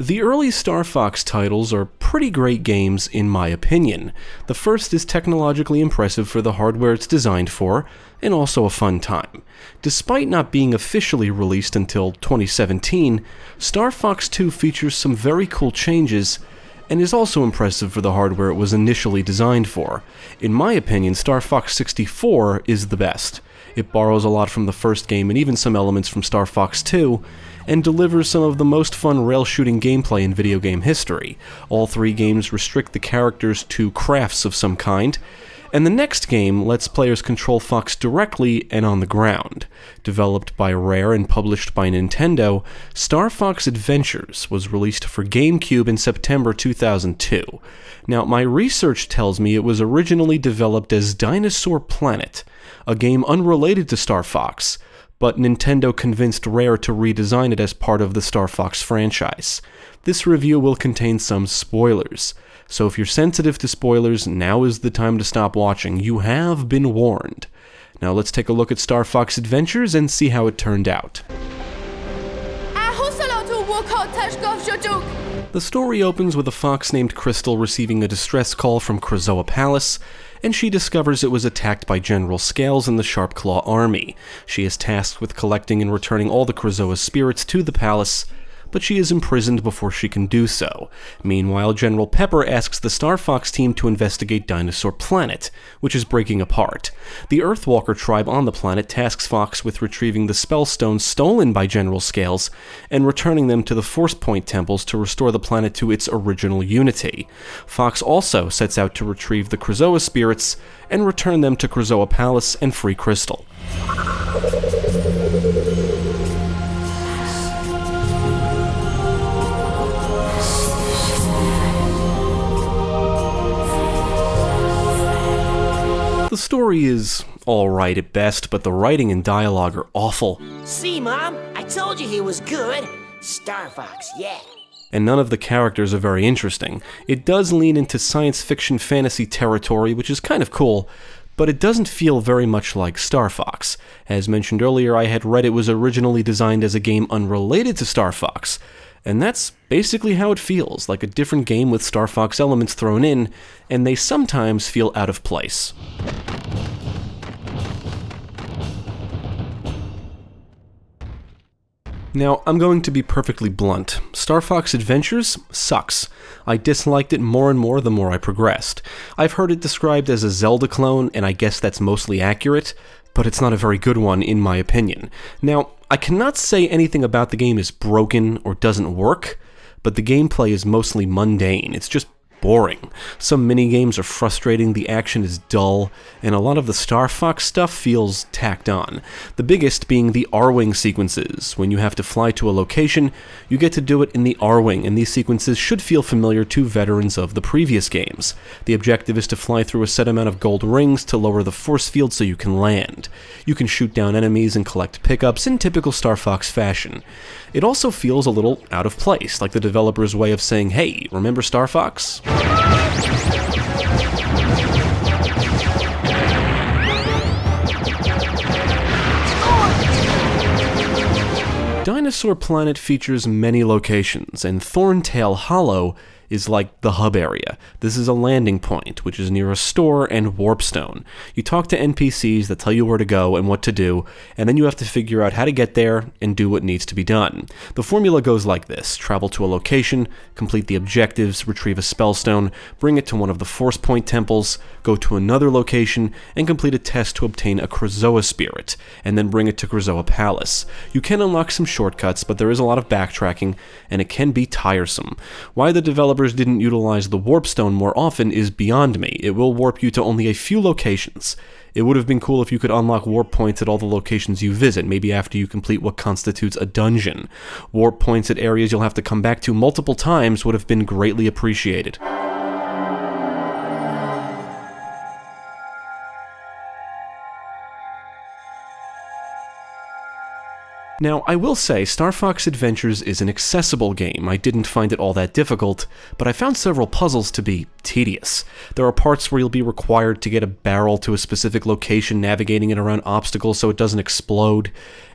The early Star Fox titles are pretty great games in my opinion. The first is technologically impressive for the hardware it's designed for, and also a fun time. Despite not being officially released until 2017, Star Fox 2 features some very cool changes, and is also impressive for the hardware it was initially designed for. In my opinion, Star Fox 64 is the best. It borrows a lot from the first game and even some elements from Star Fox 2, and delivers some of the most fun rail-shooting gameplay in video game history. All three games restrict the characters to crafts of some kind, and the next game lets players control Fox directly and on the ground. Developed by Rare and published by Nintendo, Star Fox Adventures was released for GameCube in September 2002. Now, my research tells me it was originally developed as Dinosaur Planet, a game unrelated to Star Fox, but Nintendo convinced Rare to redesign it as part of the Star Fox franchise. This review will contain some spoilers, so if you're sensitive to spoilers, now is the time to stop watching. You have been warned. Now let's take a look at Star Fox Adventures and see how it turned out. The story opens with a fox named Crystal receiving a distress call from Krazoa Palace, and she discovers it was attacked by General Scales and the Sharp Claw army. She is tasked with collecting and returning all the Krazoa spirits to the palace, but she is imprisoned before she can do so. Meanwhile, General Pepper asks the Star Fox team to investigate Dinosaur Planet, which is breaking apart. The Earthwalker tribe on the planet tasks Fox with retrieving the spell stones stolen by General Scales and returning them to the Force Point temples to restore the planet to its original unity. Fox also sets out to retrieve the Krazoa spirits and return them to Krazoa Palace and free Crystal. The story is alright at best, but the writing and dialogue are awful. See, Mom? I told you he was good. Star Fox, yeah. And none of the characters are very interesting. It does lean into science fiction fantasy territory, which is kind of cool, but it doesn't feel very much like Star Fox. As mentioned earlier, I had read it was originally designed as a game unrelated to Star Fox, and that's basically how it feels, like a different game with Star Fox elements thrown in, and they sometimes feel out of place. Now, I'm going to be perfectly blunt. Star Fox Adventures sucks. I disliked it more and more the more I progressed. I've heard it described as a Zelda clone, and I guess that's mostly accurate, but it's not a very good one in my opinion. Now, I cannot say anything about the game is broken or doesn't work, but the gameplay is mostly mundane. It's just boring. Some minigames are frustrating, the action is dull, and a lot of the Star Fox stuff feels tacked on. The biggest being the R-Wing sequences. When you have to fly to a location, you get to do it in the R-Wing, and these sequences should feel familiar to veterans of the previous games. The objective is to fly through a set amount of gold rings to lower the force field so you can land. You can shoot down enemies and collect pickups in typical Star Fox fashion. It also feels a little out of place, like the developer's way of saying, hey, remember Star Fox? Dinosaur Planet features many locations, and Thorntail Hollow is like the hub area. This is a landing point, which is near a store and Warpstone. You talk to NPCs that tell you where to go and what to do, and then you have to figure out how to get there and do what needs to be done. The formula goes like this: travel to a location, complete the objectives, retrieve a spellstone, bring it to one of the Force Point temples, go to another location, and complete a test to obtain a Krazoa spirit, and then bring it to Krazoa Palace. You can unlock some shortcuts, but there is a lot of backtracking, and it can be tiresome. Why the developers didn't utilize the Warpstone more often is beyond me. It will warp you to only a few locations. It would have been cool if you could unlock warp points at all the locations you visit, maybe after you complete what constitutes a dungeon. Warp points at areas you'll have to come back to multiple times would have been greatly appreciated. Now, I will say, Star Fox Adventures is an accessible game. I didn't find it all that difficult, but I found several puzzles to be tedious. There are parts where you'll be required to get a barrel to a specific location, navigating it around obstacles so it doesn't explode,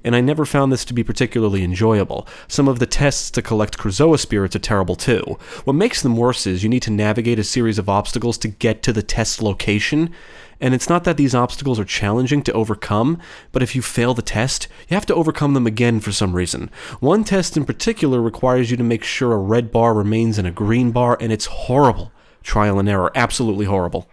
and I never found this to be particularly enjoyable. Some of the tests to collect Krazoa spirits are terrible too. What makes them worse is you need to navigate a series of obstacles to get to the test location, and it's not that these obstacles are challenging to overcome, but if you fail the test, you have to overcome them again for some reason. One test in particular requires you to make sure a red bar remains in a green bar, and it's horrible. Trial and error, absolutely horrible.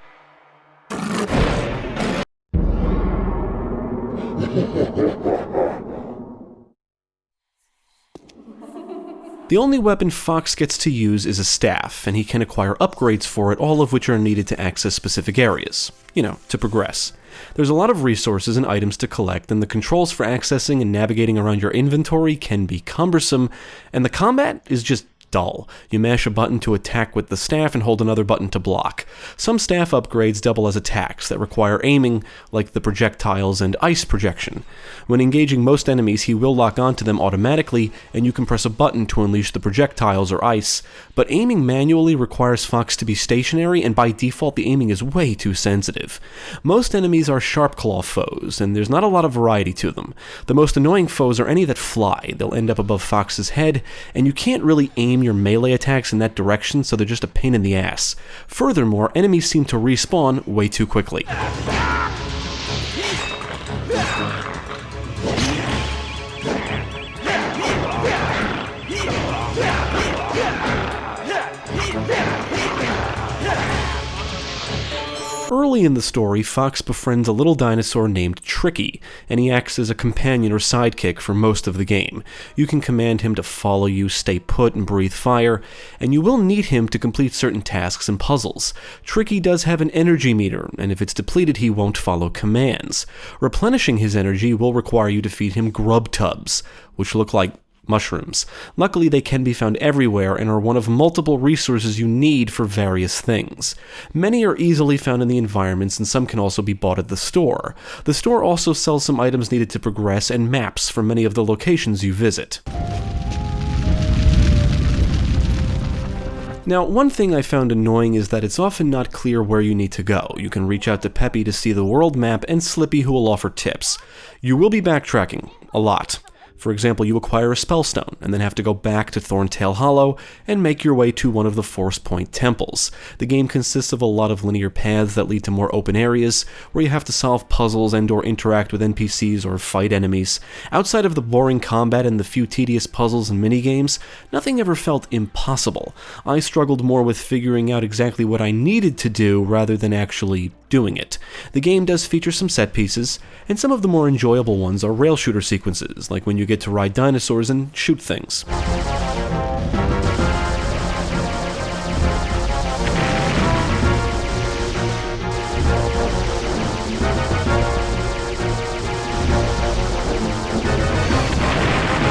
The only weapon Fox gets to use is a staff, and he can acquire upgrades for it, all of which are needed to access specific areas. To progress. There's a lot of resources and items to collect, and the controls for accessing and navigating around your inventory can be cumbersome, and the combat is just dull. You mash a button to attack with the staff and hold another button to block. Some staff upgrades double as attacks that require aiming, like the projectiles and ice projection. When engaging most enemies, he will lock onto them automatically, and you can press a button to unleash the projectiles or ice, but aiming manually requires Fox to be stationary, and by default the aiming is way too sensitive. Most enemies are sharp claw foes, and there's not a lot of variety to them. The most annoying foes are any that fly. They'll end up above Fox's head, and you can't really aim your melee attacks in that direction, so they're just a pain in the ass. Furthermore, enemies seem to respawn way too quickly. Early in the story, Fox befriends a little dinosaur named Tricky, and he acts as a companion or sidekick for most of the game. You can command him to follow you, stay put, and breathe fire, and you will need him to complete certain tasks and puzzles. Tricky does have an energy meter, and if it's depleted, he won't follow commands. Replenishing his energy will require you to feed him grub tubs, which look like mushrooms. Luckily, they can be found everywhere and are one of multiple resources you need for various things. Many are easily found in the environments, and some can also be bought at the store. The store also sells some items needed to progress and maps for many of the locations you visit. Now, one thing I found annoying is that it's often not clear where you need to go. You can reach out to Peppy to see the world map, and Slippy who will offer tips. You will be backtracking, a lot. For example, you acquire a spellstone, and then have to go back to Thorntail Hollow and make your way to one of the Force Point temples. The game consists of a lot of linear paths that lead to more open areas, where you have to solve puzzles and/or interact with NPCs or fight enemies. Outside of the boring combat and the few tedious puzzles and minigames, nothing ever felt impossible. I struggled more with figuring out exactly what I needed to do rather than actually doing it. The game does feature some set pieces, and some of the more enjoyable ones are rail shooter sequences, like when you get to ride dinosaurs and shoot things.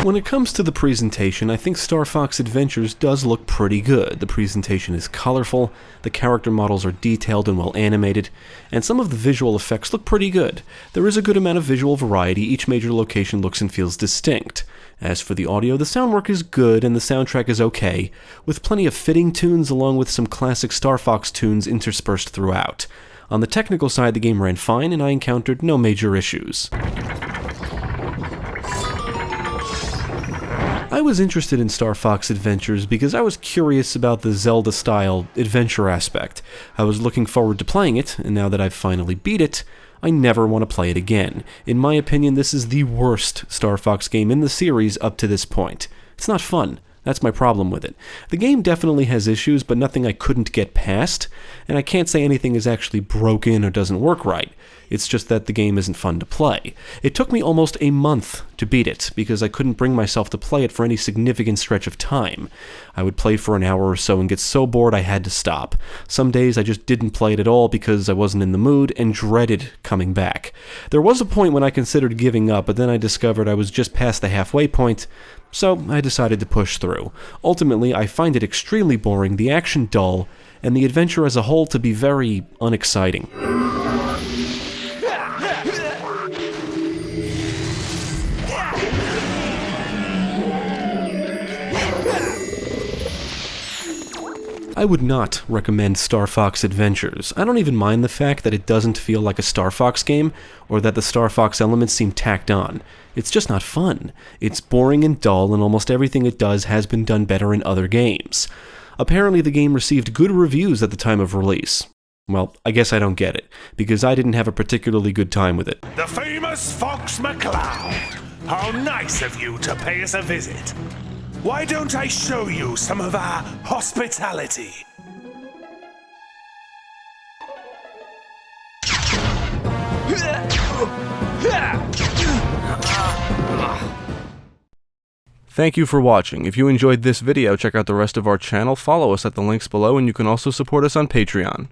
When it comes to the presentation, I think Star Fox Adventures does look pretty good. The presentation is colorful, the character models are detailed and well animated, and some of the visual effects look pretty good. There is a good amount of visual variety, each major location looks and feels distinct. As for the audio, the sound work is good and the soundtrack is okay, with plenty of fitting tunes along with some classic Star Fox tunes interspersed throughout. On the technical side, the game ran fine and I encountered no major issues. I was interested in Star Fox Adventures because I was curious about the Zelda-style adventure aspect. I was looking forward to playing it, and now that I've finally beat it, I never want to play it again. In my opinion, this is the worst Star Fox game in the series up to this point. It's not fun. That's my problem with it. The game definitely has issues, but nothing I couldn't get past, and I can't say anything is actually broken or doesn't work right. It's just that the game isn't fun to play. It took me almost a month to beat it, because I couldn't bring myself to play it for any significant stretch of time. I would play for an hour or so and get so bored I had to stop. Some days I just didn't play it at all because I wasn't in the mood and dreaded coming back. There was a point when I considered giving up, but then I discovered I was just past the halfway point, so I decided to push through. Ultimately, I find it extremely boring, the action dull, and the adventure as a whole to be very unexciting. I would not recommend Star Fox Adventures. I don't even mind the fact that it doesn't feel like a Star Fox game, or that the Star Fox elements seem tacked on. It's just not fun. It's boring and dull, and almost everything it does has been done better in other games. Apparently the game received good reviews at the time of release. Well, I guess I don't get it, because I didn't have a particularly good time with it. The famous Fox McCloud! How nice of you to pay us a visit. Why don't I show you some of our hospitality? Thank you for watching. If you enjoyed this video, check out the rest of our channel, follow us at the links below, and you can also support us on Patreon.